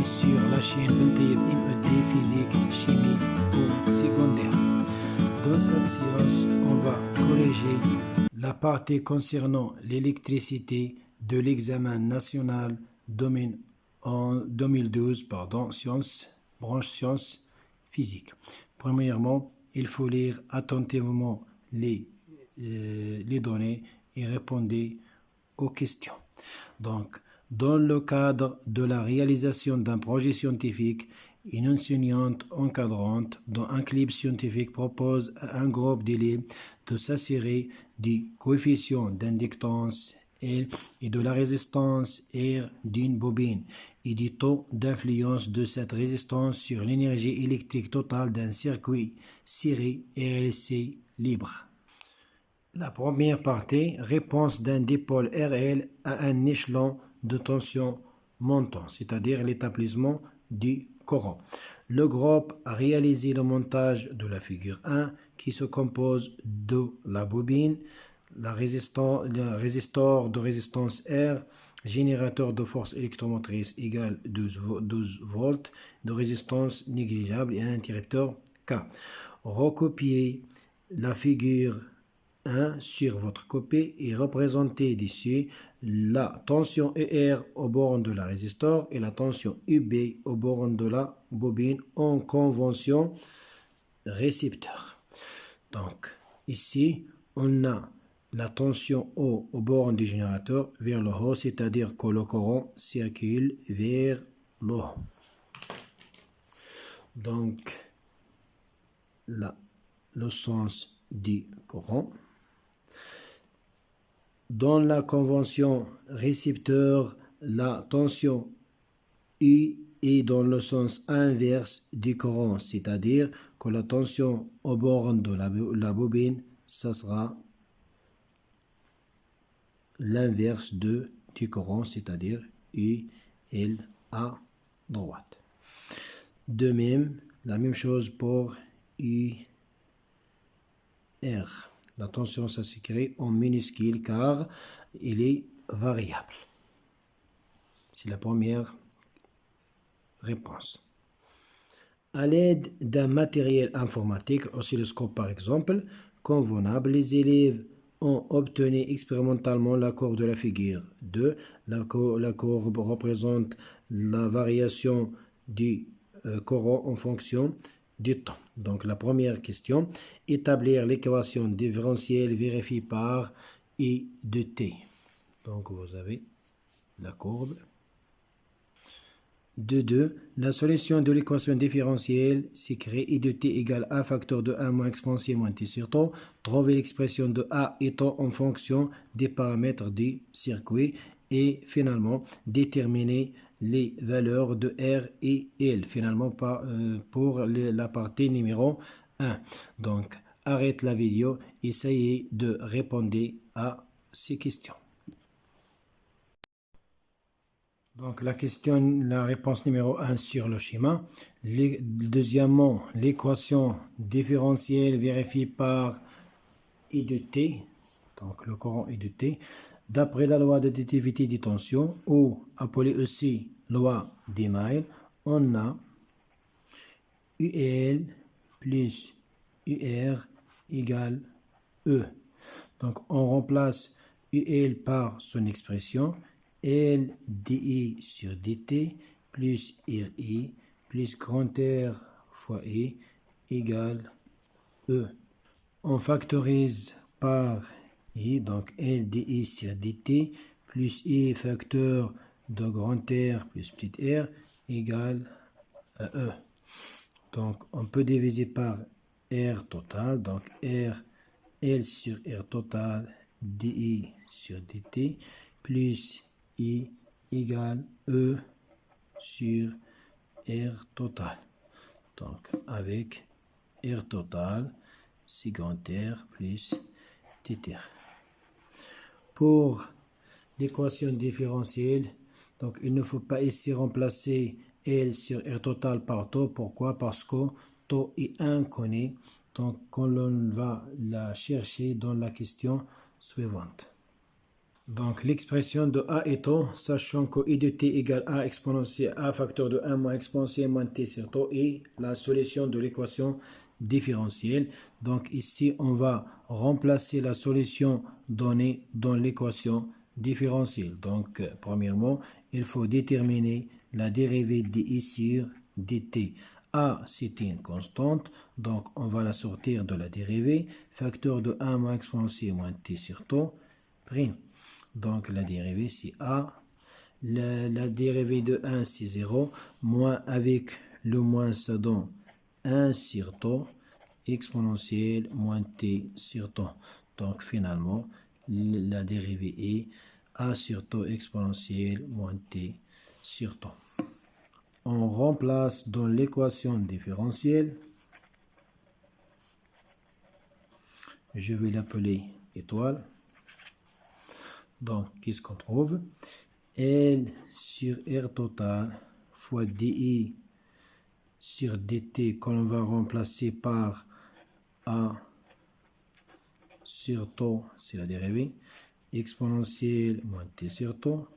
et sur la chaîne Bentayeb MED Physique, Chimie au secondaire. Dans cette séance, on va corriger la partie concernant l'électricité de l'examen national domaine en 2012, branche sciences physiques. Premièrement, il faut lire attentivement les données et répondre aux questions. Donc, dans le cadre de la réalisation d'un projet scientifique, une enseignante encadrante dans un club scientifique propose à un groupe d'élèves de s'assurer du coefficient d'inductance L et de la résistance R d'une bobine et du taux d'influence de cette résistance sur l'énergie électrique totale d'un circuit série RLC libre. La première partie, réponse d'un dipôle RL à un échelon de tension montant, c'est-à-dire l'établissement du courant. Le groupe a réalisé le montage de la figure 1 qui se compose de la bobine, le résistor de résistance R, générateur de force électromotrice égale 12 volts, de résistance négligeable et un interrupteur K. Recopiez la figure 1 sur votre copie et représentez d'ici la tension ER au borne de la résistor et la tension UB au borne de la bobine en convention récepteur. Donc ici on a la tension O au borne du générateur vers le haut, c'est-à-dire que le courant circule vers le haut. Donc là, le sens du courant. Dans la convention récepteur, la tension U est dans le sens inverse du courant, c'est-à-dire que la tension au borne de la bobine, ça sera l'inverse du courant, c'est-à-dire U, L à droite. De même, la même chose pour U, R. La tension, ça s'écrit en minuscule car il est variable. C'est la première réponse. À l'aide d'un matériel informatique, oscilloscope par exemple, convenable, les élèves ont obtenu expérimentalement la courbe de la figure 2. La courbe représente la variation du courant en fonction du temps. Donc la première question, établir l'équation différentielle vérifiée par I de t. Donc vous avez la courbe. 2. La solution de l'équation différentielle s'écrit I de t égale a facteur de 1 moins exponentielle moins t sur temps. Trouver l'expression de a étant en fonction des paramètres du circuit et finalement déterminer les valeurs de R et L, finalement pour la partie numéro 1. Donc, arrête la vidéo, essayez de répondre à ces questions. Donc, la réponse numéro 1 sur le schéma. Deuxièmement, l'équation différentielle vérifiée par I de t, donc le courant I de t, d'après la loi d'additivité des tensions, ou appelée aussi loi d'Email, on a UL plus UR égale E. Donc on remplace UL par son expression L dI sur dt plus RI plus grand R fois I égale E. On factorise par I, donc L dI sur dt plus I facteur de grand R plus petit r égale à E. Donc on peut diviser par R total, donc L sur R total dI sur dt plus I égale E sur R total. Donc avec R total, c'est grand R plus petit r. Pour l'équation différentielle, donc il ne faut pas ici remplacer L sur R total par taux. Pourquoi? Parce que taux est inconnu. Donc on va la chercher dans la question suivante. Donc l'expression de A étant, sachant que I de t égale A exponentielle A facteur de 1 moins exponentielle moins t sur taux est la solution de l'équation différentielle. Donc ici, on va remplacer la solution donnée dans l'équation différentielle. Donc premièrement, il faut déterminer la dérivée dI sur dt. A, c'est une constante, donc on va la sortir de la dérivée. Facteur de 1 moins exponentielle moins t sur taux, prime. Donc la dérivée c'est A, la dérivée de 1 c'est 0, moins avec le moins ça donne 1 sur taux, exponentielle moins t sur taux. Donc finalement la dérivée est A sur taux exponentielle moins t sur taux. On remplace dans l'équation différentielle, je vais l'appeler étoile. Donc, qu'est-ce qu'on trouve? L sur R total fois DI sur DT qu'on va remplacer par A sur taux, c'est la dérivée, exponentielle moins T sur taux,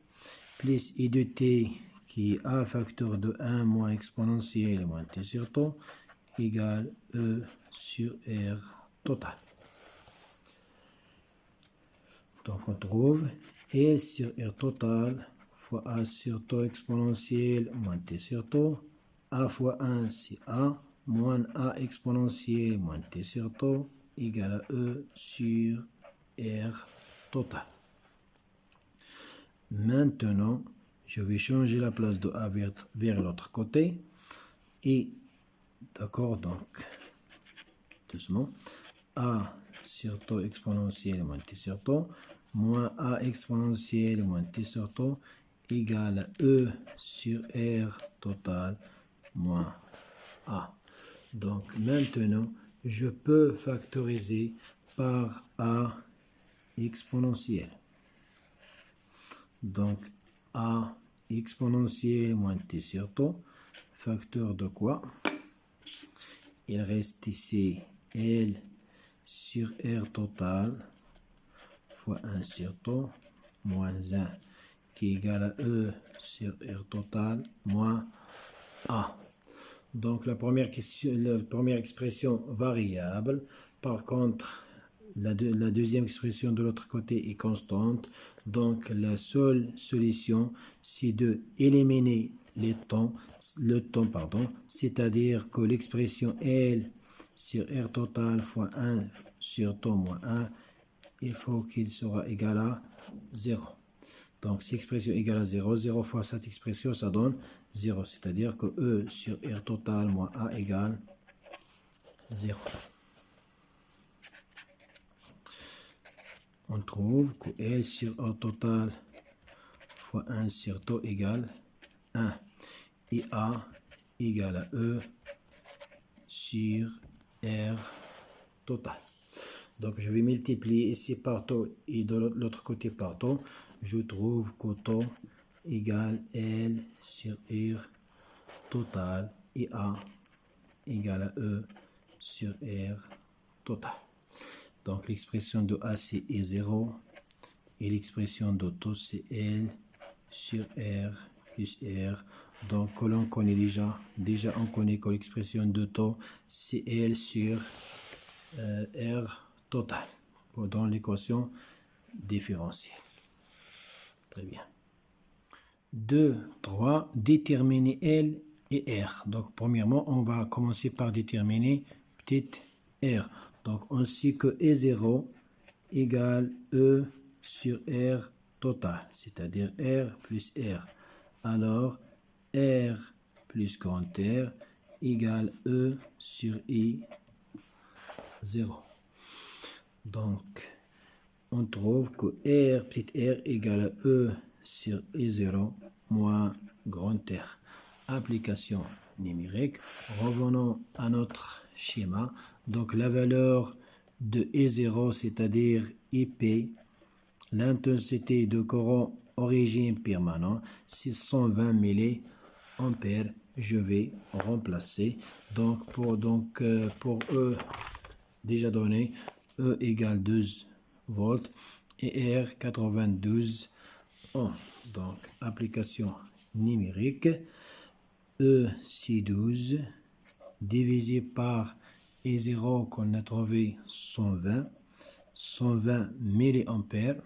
plus I de T qui est A facteur de 1 moins exponentielle moins T sur taux, égale E sur R total. Donc on trouve L sur R total fois A sur taux exponentielle moins T sur taux. A fois 1 c'est A moins A exponentielle moins T sur taux égale à E sur R total. Maintenant, je vais changer la place de A vers l'autre côté. Et, d'accord, donc, doucement, A sur taux exponentielle moins T sur taux moins A exponentielle moins T sur taux égale à E sur R total moins A. Donc maintenant, je peux factoriser par A exponentielle. Donc A exponentielle moins T sur taux, facteur de quoi? Il reste ici L sur R total fois 1 sur taux moins 1 qui est égal à E sur R total moins A. Donc la première expression variable. Par contre, la deuxième expression de l'autre côté est constante. Donc la seule solution, c'est de éliminer le temps, c'est-à-dire que l'expression L sur R total fois 1 sur taux moins 1, il faut qu'il sera égal à 0. Donc, si expression égale à 0, 0 fois cette expression, ça donne 0. C'est-à-dire que E sur R total moins A égale 0. On trouve que L sur R total fois 1 sur taux égale 1. Et A égale à E sur R total. Donc, je vais multiplier ici par taux et de l'autre côté par taux. Je trouve que taux égale L sur R total et A égale à E sur R total. Donc, l'expression de AC est 0 et l'expression de taux c'est L sur R plus R. Donc, on connaît déjà on connaît que l'expression de taux c'est L sur R total dans l'équation différentielle. Très bien. 2, 3, déterminer L et R. Donc, premièrement, on va commencer par déterminer petite r. Donc, on sait que E0 égale E sur R total, c'est-à-dire R plus R. Alors, R plus grand R égale E sur I0. Donc, on trouve que R, petit r égale à E sur I0 moins grand R. Application numérique. Revenons à notre schéma. Donc, la valeur de E0, c'est-à-dire IP, l'intensité de courant origine permanent, 620 milliampères. Je vais remplacer. Donc, pour E déjà donné, E égale 12 volts et R 92 ohms. Donc, application numérique, E c'est 12 divisé par E0 qu'on a trouvé 120 milliampères,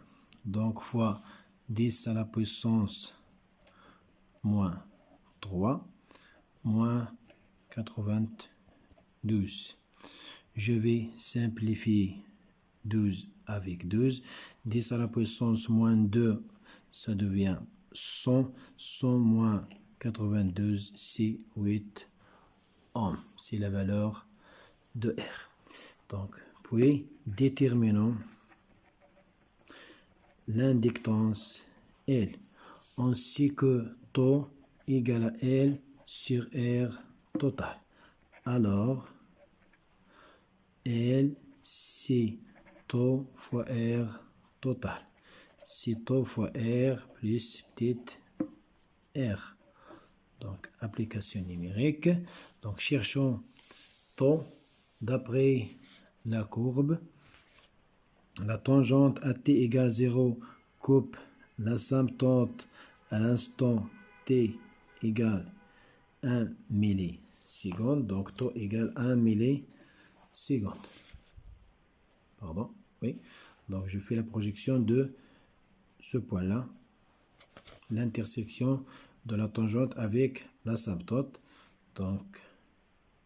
donc fois 10 à la puissance moins 3 moins 92. Je vais simplifier 12 avec 12. 10 à la puissance moins 2, ça devient 100. 100 moins 92, c'est 8 ohms. C'est la valeur de R. Donc, puis déterminons l'inductance L. On sait que taux égale à L sur R total. Alors, L, c'est taux fois R total. C'est taux fois R plus petite r. Donc, application numérique. Donc, cherchons taux d'après la courbe. La tangente à t égale 0 coupe l'asymptote à l'instant t égale 1 milliseconde. Donc, taux égale 1 milliseconde. Pardon, oui. Donc, je fais la projection de ce point-là, l'intersection de la tangente avec l'asymptote. Donc,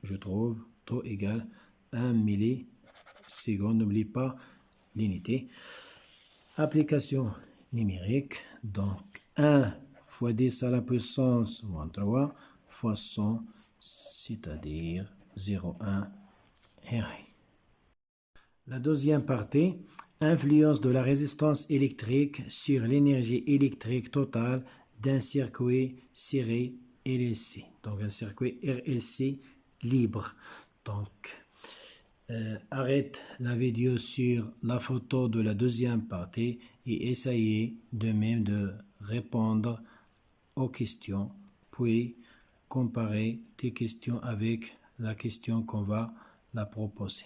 je trouve taux égale 1 milliseconde. N'oublie pas l'unité. Application numérique. Donc, 1 fois 10 à la puissance moins 3 fois 100, c'est-à-dire 0,1 Henry. La deuxième partie, influence de la résistance électrique sur l'énergie électrique totale d'un circuit serré RLC. Donc un circuit RLC libre. Donc arrête la vidéo sur la photo de la deuxième partie et essayez de même de répondre aux questions, puis comparer tes questions avec la question qu'on va la proposer.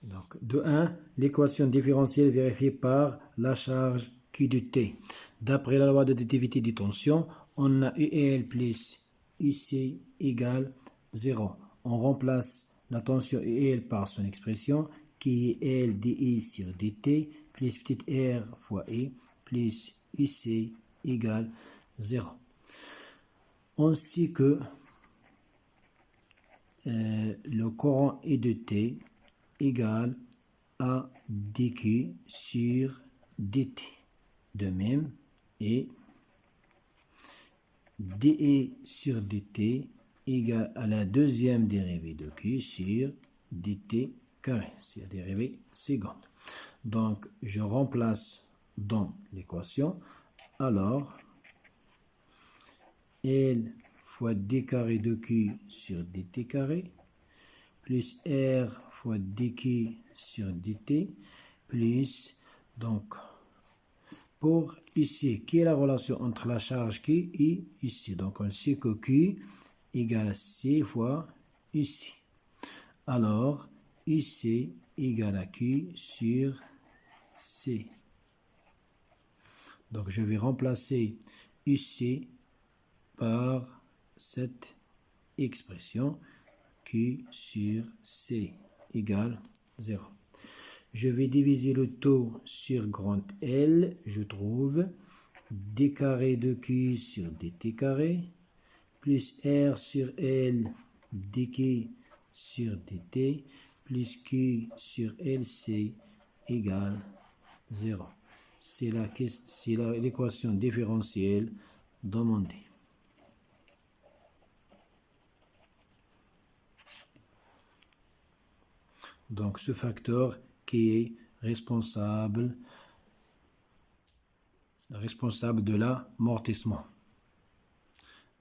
Donc, de 1, l'équation différentielle vérifiée par la charge Q de T. D'après la loi de d'additivité des tensions, on a UL plus IC égale 0. On remplace la tension UL par son expression qui est L dI sur dt plus petite r fois E plus IC égale 0. On sait que le courant E de T égale à dq sur dt. De même, et dE sur dt égale à la deuxième dérivée de q sur dt carré, c'est la dérivée seconde. Donc, je remplace dans l'équation. Alors, L fois d carré de q sur dt carré plus r fois dq sur dt plus, donc, pour ici, qui est la relation entre la charge Q et ici. Donc, on sait que Q égale C fois ici. Alors, IC égale à Q sur C. Donc, je vais remplacer IC par cette expression Q sur C égale 0. Je vais diviser le taux sur grand L, je trouve d carré de Q sur dt carré, plus R sur L dq sur dt, plus Q sur LC égale 0. C'est l'équation différentielle demandée. Donc ce facteur qui est responsable de l'amortissement.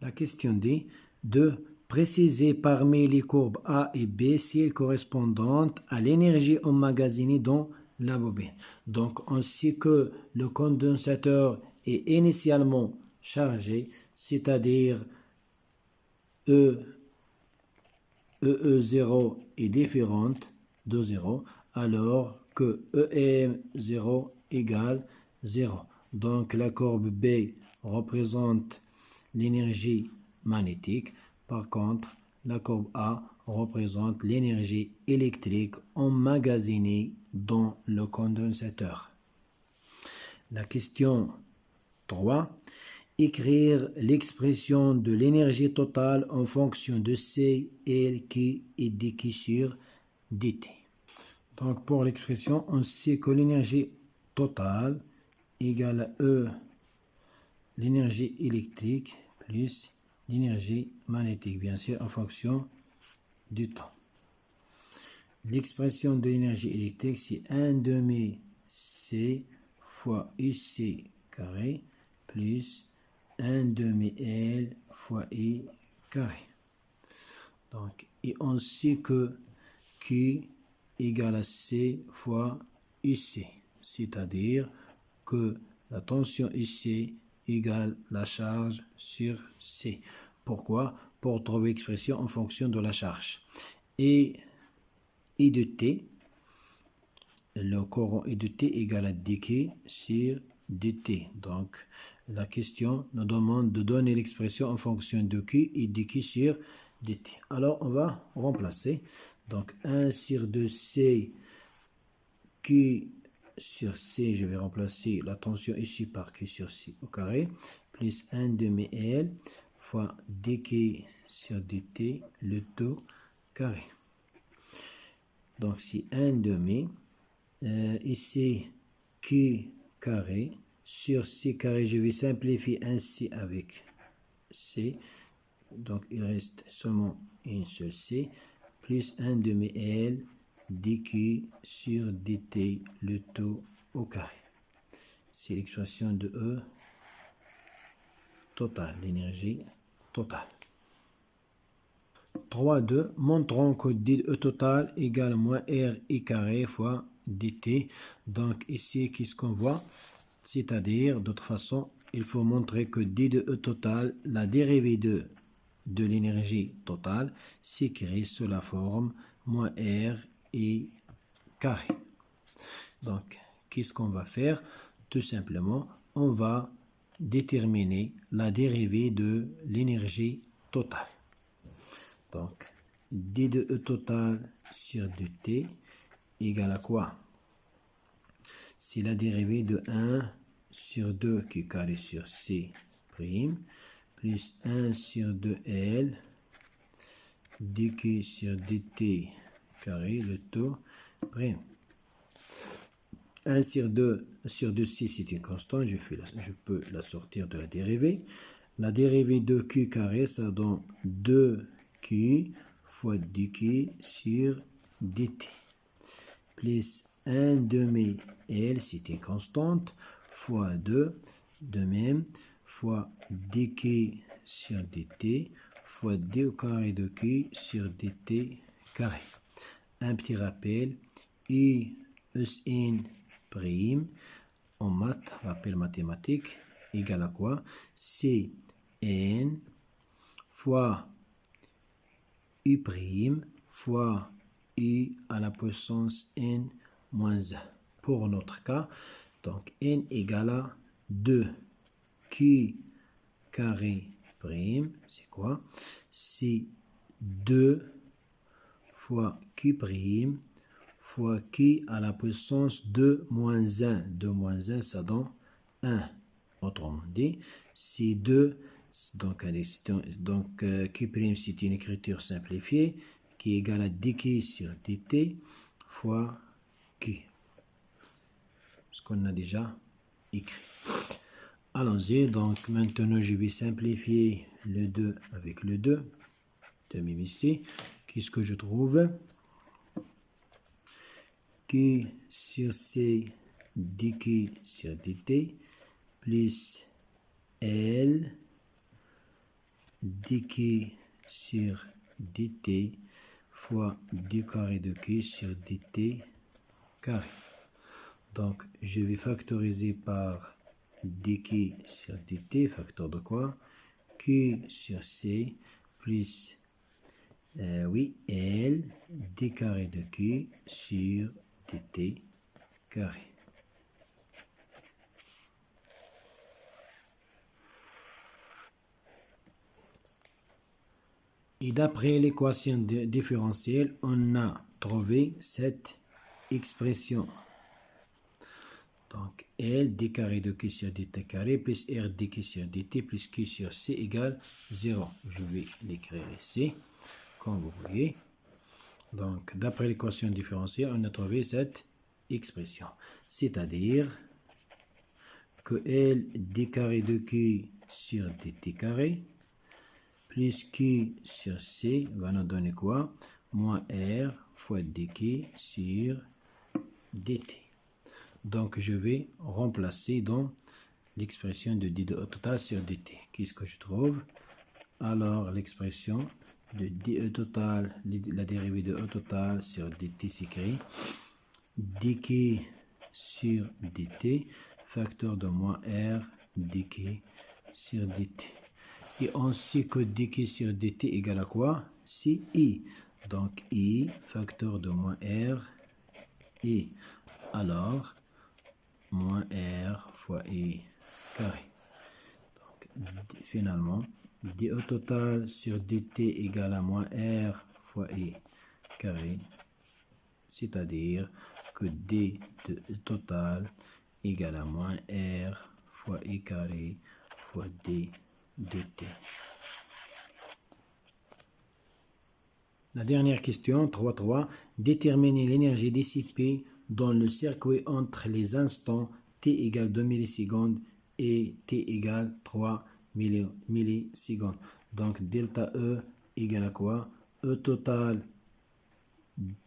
La question D, deux Précisez parmi les courbes A et B si elles correspondent à l'énergie emmagasinée dans la bobine. Donc, on sait que le condensateur est initialement chargé, c'est-à-dire EE0 est différente de 0, alors que EM0 égale 0. Donc la courbe B représente l'énergie magnétique. Par contre, la courbe A représente l'énergie électrique emmagasinée dans le condensateur. La question 3. Écrire l'expression de l'énergie totale en fonction de C, L, Q et dQ sur dt. Donc pour l'expression, on sait que l'énergie totale égale à E, l'énergie électrique, plus l'énergie magnétique, bien sûr, en fonction du temps. L'expression de l'énergie électrique, c'est 1 demi C fois UC carré plus 1 demi L fois I carré. Donc, et on sait que Q égale à C fois UC, c'est-à-dire que la tension UC égale la charge sur C. Pourquoi? Pour trouver l'expression en fonction de la charge. Et I de T, le courant I de T égale à dQ sur dt. Donc, la question nous demande de donner l'expression en fonction de Q et dQ sur dt. Alors, on va remplacer. Donc, 1 sur 2C, Q sur C, je vais remplacer la tension ici par Q sur C au carré, plus 1 demi L fois dQ sur dt, le tout carré. Donc, c'est 1 demi. Ici, Q carré sur C carré, je vais simplifier ainsi avec C. Donc, il reste seulement une seule C, plus 1 demi L dQ sur dt, le tout au carré. C'est l'expression de E totale, l'énergie totale. 3.2. Montrons que dE total égale moins RI carré fois dt. Donc ici, qu'est-ce qu'on voit? C'est-à-dire, d'autre façon, il faut montrer que d de E total, la dérivée de l'énergie totale, s'écrit sous la forme moins R I carré. Donc, qu'est-ce qu'on va faire? Tout simplement, on va déterminer la dérivée de l'énergie totale. Donc, d de E total sur dt égale à quoi? C'est la dérivée de 1 sur 2 qui carré sur C prime, plus 1 sur 2L dQ sur dt carré, le tout prime. 1 sur 2C, c'est une constante, je peux la sortir de la dérivée. La dérivée de Q carré, ça donne 2Q fois dQ sur dt, plus 1 demi L, c'est une constante, fois 2, de même, fois dQ sur dt, fois d au carré de Q sur dt carré. Un petit rappel, I SN prime, en maths, rappel mathématique, égale à quoi? C'est N fois U prime fois U à la puissance N moins 1. Pour notre cas, donc N égale à 2 Q carré prime, c'est quoi? C'est 2 fois Q prime fois Q à la puissance 2 moins 1. 2 moins 1, ça donne 1. Autrement dit, c'est 2, donc Q prime, c'est une écriture simplifiée qui est égale à dQ sur dt fois Q. Ce qu'on a déjà écrit. Allons-y, donc maintenant je vais simplifier le 2 avec le 2. Demi ici. Qu'est-ce que je trouve? Q sur C dQ sur dt plus L dQ sur dt fois d carré de q sur dt carré. Donc, je vais factoriser par dq sur dt, facteur de quoi? Q sur c plus, L d carré de q sur dt carré. Et d'après l'équation différentielle, on a trouvé cette expression. Donc, L d carré de q sur dt carré plus R dq sur dt plus q sur c égale 0. Je vais l'écrire ici, comme vous voyez. Donc, d'après l'équation différentielle, on a trouvé cette expression. C'est-à-dire que L d carré de q sur dt carré plus q sur c va nous donner quoi? Moins R fois dq sur dt. Donc, je vais remplacer dans l'expression de d au total sur dt. Qu'est-ce que je trouve? Alors, l'expression de d total, la dérivée de e total sur dt s'écrit dq sur dt, facteur de moins R dq sur dt. Et on sait que dq sur dt égale à quoi? C'est i. Donc, i, facteur de moins R, i. Alors, moins R fois i carré. Donc, finalement, d au total sur dt égale à moins R fois i carré. C'est-à-dire que d de total égale à moins R fois i carré fois d dt. La dernière question, 3.3. Déterminer l'énergie dissipée dans le circuit entre les instants t égale 2 millisecondes et t égale 3 millisecondes. Donc, delta E égale à quoi? E total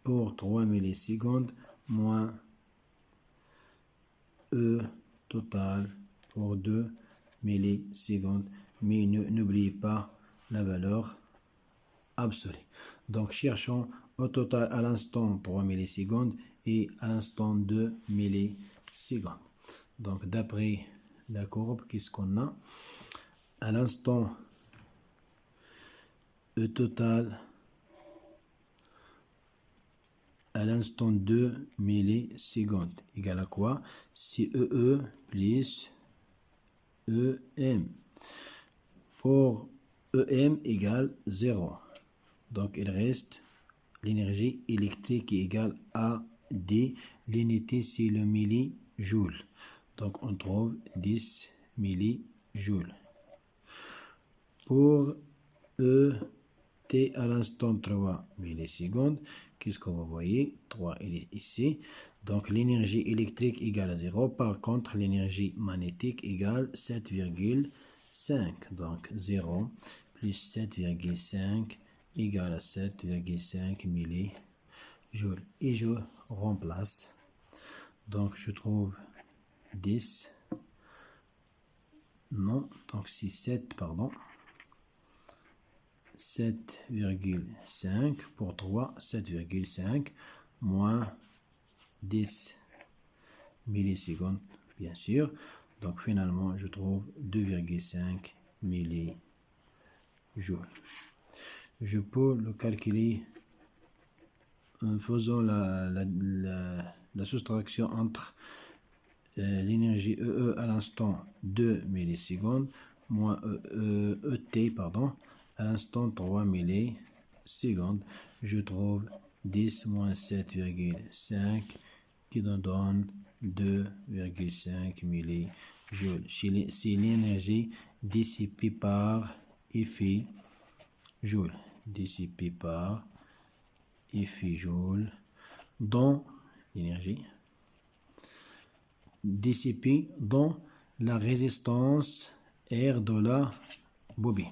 pour 3 millisecondes moins E total pour 2 millisecondes. Mais n'oubliez pas la valeur absolue. Donc, cherchons au total à l'instant 3 millisecondes et à l'instant 2 millisecondes. Donc, d'après la courbe, qu'est-ce qu'on a? À l'instant E total, à l'instant 2 millisecondes, égale à quoi? C'est EE plus EM. Pour EM égale 0. Donc, il reste l'énergie électrique qui est égale à D. L'unité, c'est le millijoule. Donc, on trouve 10 millijoules. Pour E, T à l'instant 3 millisecondes, qu'est-ce que vous voyez? 3, il est ici. Donc, l'énergie électrique égale à 0. Par contre, l'énergie magnétique égale 7,5. Donc, 0 plus 7,5 égale à 7,5 millijoules. Et je remplace. Donc, je trouve 10. Non, donc c'est 7, pardon. 7,5 pour 3, 7,5 moins 10 millisecondes, bien sûr. Donc, finalement, je trouve 2,5 millijoules. Je peux le calculer en faisant la soustraction entre l'énergie EE à l'instant 2 millisecondes moins ET à l'instant 3 millisecondes. Je trouve 10 moins 7,5 qui nous donne 2,5 millijoules. C'est l'énergie dissipée par effet joule. Dissipée par effet joule dans l'énergie dissipée dans la résistance R de la bobine.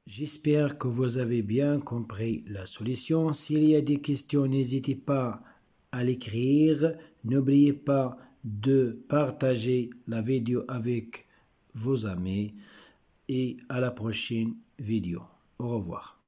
J'espère que vous avez bien compris la solution. S'il y a des questions, n'hésitez pas à l'écrire. N'oubliez pas de partager la vidéo avec vos amis. et à la prochaine vidéo. Au revoir.